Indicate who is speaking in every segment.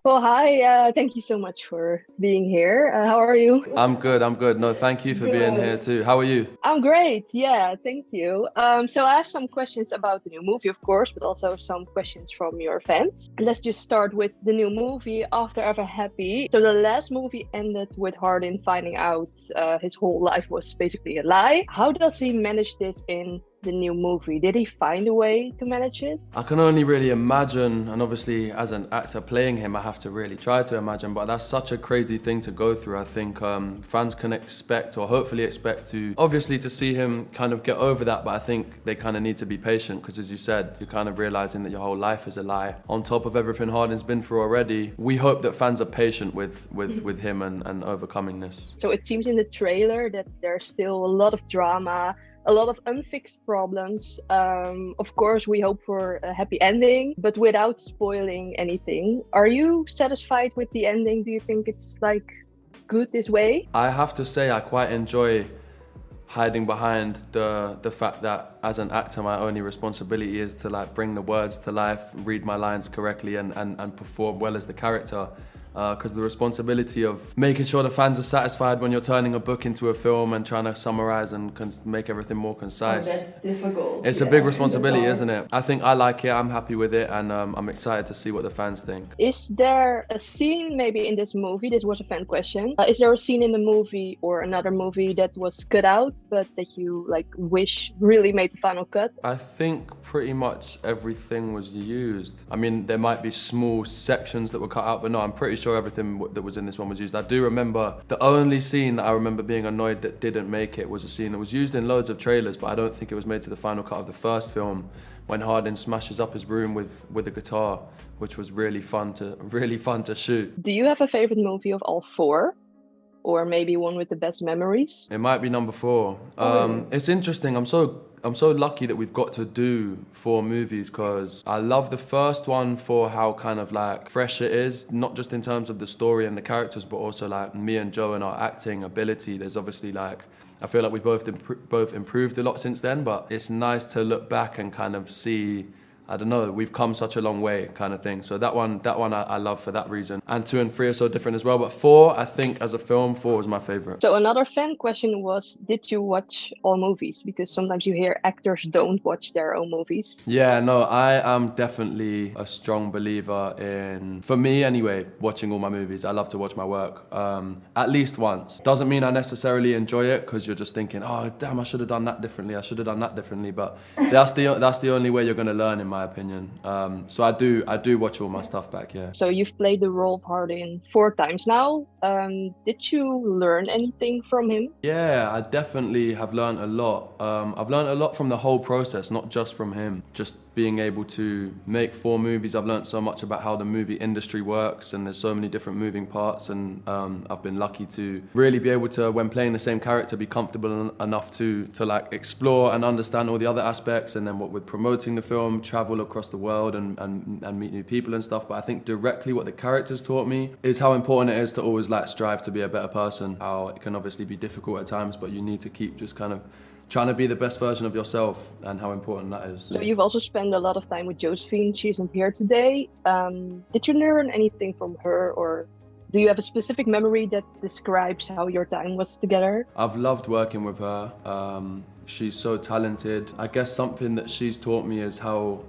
Speaker 1: Well, hi. Thank you so much for being here. How are you?
Speaker 2: I'm good, I'm good. No, thank you for being here
Speaker 1: Good.
Speaker 2: too. How are you?
Speaker 1: I'm great. Yeah, thank you. So I have some questions about the new movie, of course, but also some questions from your fans. Let's just start with the new movie, After Ever Happy. So the last movie ended with Hardin finding out his whole life was basically a lie. How does he manage this in the new movie? Did he find a way to manage it?
Speaker 2: I can only really imagine, and obviously as an actor playing him, I have to really try to imagine, but that's such a crazy thing to go through. I think fans can expect, or hopefully expect to, obviously to see him kind of get over that, but I think they kind of need to be patient, because as you said, you're kind of realizing that your whole life is a lie. On top of everything Hardin's been through already, we hope that fans are patient with him and overcoming this.
Speaker 1: So it seems in the trailer that there's still a lot of drama, a lot of unfixed problems. Of course, we hope for a happy ending, but without spoiling anything. Are you satisfied with the ending? Do you think it's like good this way?
Speaker 2: I have to say I quite enjoy hiding behind the fact that as an actor my only responsibility is to like bring the words to life, read my lines correctly and perform well as the character. Because the responsibility of making sure the fans are satisfied when you're turning a book into a film and trying to summarize and make everything more concise.
Speaker 1: Oh, that's difficult.
Speaker 2: It's a big responsibility, isn't it? I think I like it, I'm happy with it, and I'm excited to see what the fans think.
Speaker 1: Is there a scene maybe in this movie, this was a fan question, is there a scene in the movie or another movie that was cut out but that you like wish really made the final cut?
Speaker 2: I think pretty much everything was used. I mean, there might be small sections that were cut out, but no, I'm pretty sure everything that was in this one was used. I do remember, the only scene that I remember being annoyed that didn't make it was a scene that was used in loads of trailers, but I don't think it was made to the final cut of the first film, when Hardin smashes up his room with a guitar, which was really fun to shoot.
Speaker 1: Do you have a favorite movie of all four? Or maybe one with the best memories?
Speaker 2: It might be number 4. It's interesting. I'm so lucky that we've got to do 4 movies, because I love the first one for how kind of like fresh it is, not just in terms of the story and the characters, but also like me and Joe and our acting ability. There's obviously like, I feel like we've both improved a lot since then, but it's nice to look back and kind of see, I don't know, we've come such a long way kind of thing. So that one I love for that reason. And 2 and 3 are so different as well. But 4, I think as a film, 4 is my favorite.
Speaker 1: So another fan question was, did you watch all movies? Because sometimes you hear actors don't watch their own movies.
Speaker 2: Yeah, no, I am definitely a strong believer in, for me anyway, watching all my movies. I love to watch my work at least once. Doesn't mean I necessarily enjoy it, because you're just thinking, oh damn, I should have done that differently. I should have done that differently. But that's the only way you're going to learn, in my opinion. So I do watch all my stuff back, yeah.
Speaker 1: So you've played the role of Hardin 4 times now. Did you learn anything from him?
Speaker 2: Yeah, I definitely have learned a lot. I've learned a lot from the whole process, not just from him. Just being able to make 4 movies, I've learned so much about how the movie industry works, and there's so many different moving parts, and I've been lucky to really be able to, when playing the same character, be comfortable enough to like explore and understand all the other aspects, and then what with promoting the film, travel across the world and meet new people and stuff. But I think directly what the characters taught me is how important it is to always like strive to be a better person. How it can obviously be difficult at times, but you need to keep just kind of trying to be the best version of yourself, and how important that is.
Speaker 1: So you've also spent a lot of time with Josephine. She isn't here today. Did you learn anything from her, or do you have a specific memory that describes how your time was together?
Speaker 2: I've loved working with her. She's so talented. I guess something that she's taught me is how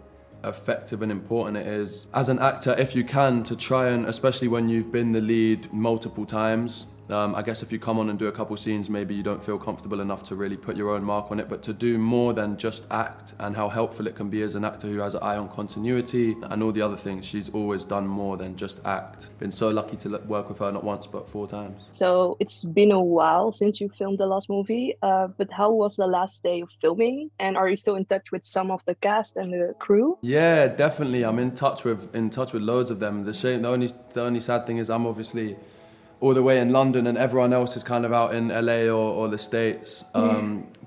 Speaker 2: effective and important it is as an actor, if you can, to try and, especially when you've been the lead multiple times, I guess if you come on and do a couple scenes, maybe you don't feel comfortable enough to really put your own mark on it, but to do more than just act, and how helpful it can be as an actor who has an eye on continuity and all the other things. She's always done more than just act. Been so lucky to work with her not once but 4 times.
Speaker 1: So it's been a while since you filmed the last movie, but how was the last day of filming? And are you still in touch with some of the cast and the crew?
Speaker 2: Yeah, definitely. I'm in touch with loads of them. The only sad thing is I'm obviously all the way in London, and everyone else is kind of out in LA or the States.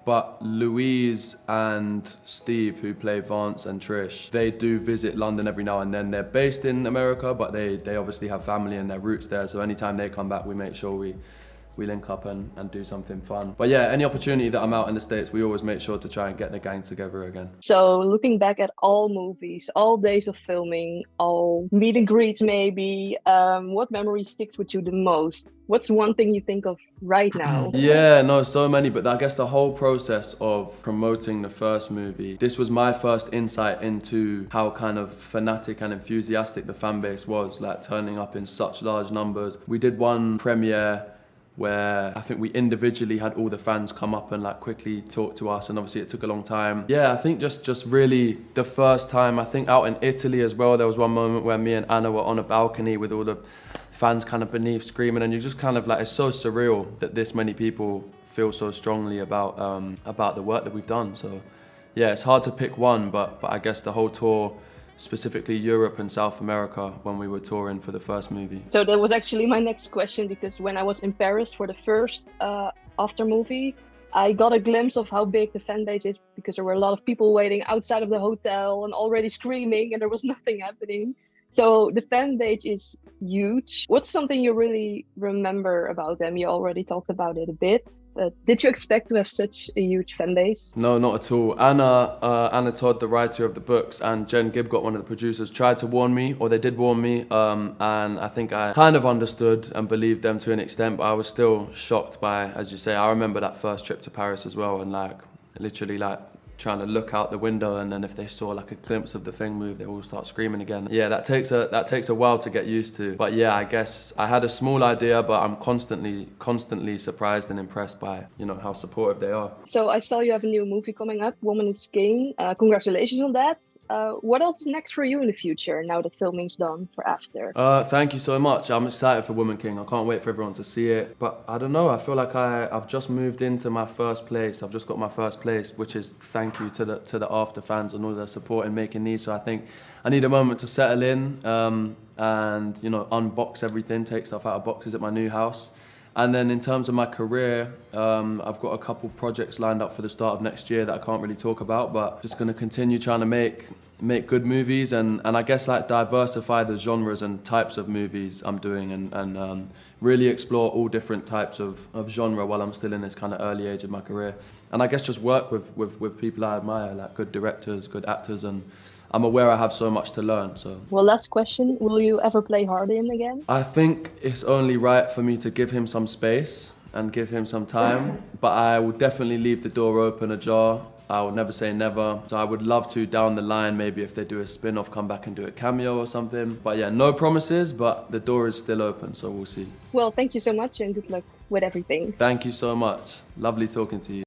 Speaker 2: But Louise and Steve, who play Vance and Trish, they do visit London every now and then. They're based in America, but they obviously have family and their roots there. So anytime they come back, we make sure we we link up and do something fun. But yeah, any opportunity that I'm out in the States, we always make sure to try and get the gang together again.
Speaker 1: So looking back at all movies, all days of filming, all meet and greets maybe, what memory sticks with you the most? What's one thing you think of right now?
Speaker 2: Yeah, no, so many, but I guess the whole process of promoting the first movie, this was my first insight into how kind of fanatic and enthusiastic the fan base was, like turning up in such large numbers. We did one premiere where I think we individually had all the fans come up and like quickly talk to us, and obviously it took a long time. Yeah, I think just really the first time, I think out in Italy as well, there was one moment where me and Anna were on a balcony with all the fans kind of beneath screaming, and you just kind of like, it's so surreal that this many people feel so strongly about the work that we've done. So yeah, it's hard to pick one, but I guess the whole tour, specifically Europe and South America, when we were touring for the first movie.
Speaker 1: So that was actually my next question, because when I was in Paris for the first after movie, I got a glimpse of how big the fan base is, because there were a lot of people waiting outside of the hotel and already screaming, and there was nothing happening. So the fan base is huge. What's something you really remember about them? You already talked about it a bit, but did you expect to have such a huge fan base?
Speaker 2: No, not at all. Anna Todd, the writer of the books, and Jen Gibgot, one of the producers, tried to warn me, or they did warn me, and I think I kind of understood and believed them to an extent, but I was still shocked by, as you say, I remember that first trip to Paris as well, and like literally like trying to look out the window, and then if they saw like a glimpse of the thing move, they all start screaming again. Yeah, that takes a while to get used to. But yeah, I guess I had a small idea, but I'm constantly surprised and impressed by, you know, how supportive they are.
Speaker 1: So I saw you have a new movie coming up, Woman is King. Congratulations on that. What else is next for you in the future now that filming's done for After?
Speaker 2: Thank you so much. I'm excited for Woman King. I can't wait for everyone to see it. But I don't know, I feel like I've just moved into my first place. I've just got my first place, which is thank you to the After fans and all their support in making these. So I think I need a moment to settle in and, you know, unbox everything, take stuff out of boxes at my new house. And then in terms of my career, I've got a couple projects lined up for the start of next year that I can't really talk about, but just going to continue trying to make good movies and I guess like diversify the genres and types of movies I'm doing and really explore all different types of genre while I'm still in this kind of early age of my career. And I guess just work with people I admire, like good directors, good actors, and I'm aware I have so much to learn. So.
Speaker 1: Well, last question, will you ever play Hardin again?
Speaker 2: I think it's only right for me to give him some space and give him some time, but I will definitely leave the door open ajar. I will never say never. So I would love to down the line, maybe if they do a spin-off, come back and do a cameo or something. But yeah, no promises, but the door is still open, so we'll see.
Speaker 1: Well, thank you so much and good luck with everything.
Speaker 2: Thank you so much. Lovely talking to you.